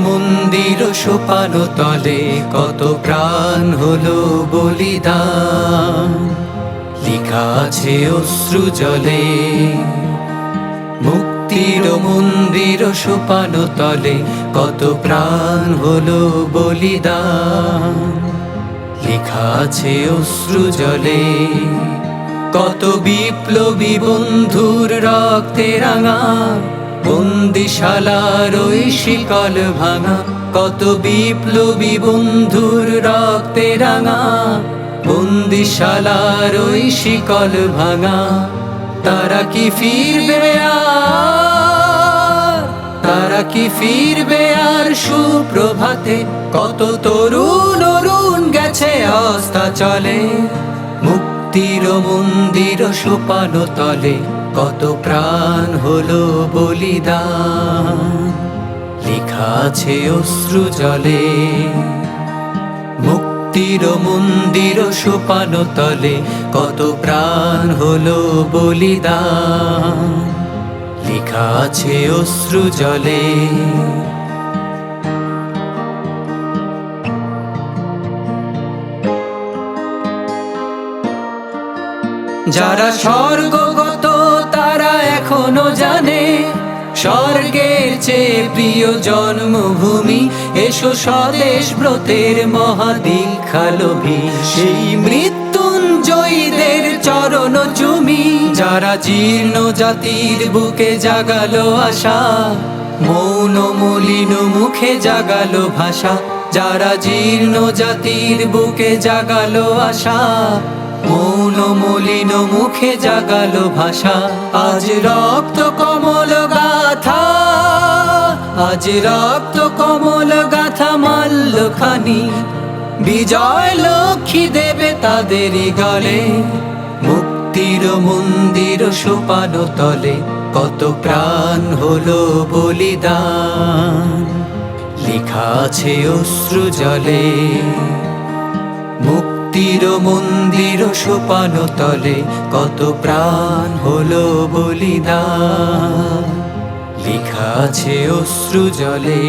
মন্দির সোপানো তলে কত প্রাণ হলো বলিদান, লেখা আছে অশ্রু জলে। মুক্তির মন্দির সোপানো তলে কত প্রাণ হলো বলিদান, লেখা আছে অশ্রু জলে। কত বিপ্লবী বন্ধুর রক্তে রাঙা বন্দিশালার ওই শিকল ভাঙা, কত বিপ্লবী বন্ধুর রক্তে রাঙা বন্দিশালার ওই শিকল ভাঙা। তারা কি ফিরবে আর, তারা কি ফিরবে আর সুপ্রভাতে? কত তরুণ অরুণ গেছে অস্তা চলে, মুক্তির মন্দির সোপানো তলে কত প্রাণ হলো বলিদান, লেখা আছে অশ্রু জলে। মুক্তির মন্দির সোপানো তলে কত প্রাণ হলো বলিদান, লেখা আছে অশ্রু জলে। যারা স্বর্গগত তারা এখনো জানে স্বর্গের চেয়ে প্রিয় জন্মভূমি। এসো স্বদেশ ব্রতের মহাদীক্ষালোভী, সেই মৃত্যুঞ্জয়ীদের চরণ চুমি। যারা জীর্ণ জাতির বুকে জাগালো আশা, মৌন মলিন মুখে জাগালো ভাষা। যারা জীর্ণ জাতির বুকে জাগালো আশা, মৌন মলিন মুখে জাগালো ভাষা। আজ রক্ত কমল গাথা, আজ রক্ত কমল গাথা মাল্যখানি, বিজয় লক্ষ্মী দেবে তাদেরই গলে। মুক্তির মন্দির সোপানো তলে কত প্রাণ হলো বলিদান, লেখা আছে অশ্রু জলে। মুক্তির মন্দির সোপানো তলে কত প্রাণ হলো বলিদান, লেখা আছে অশ্রু জলে।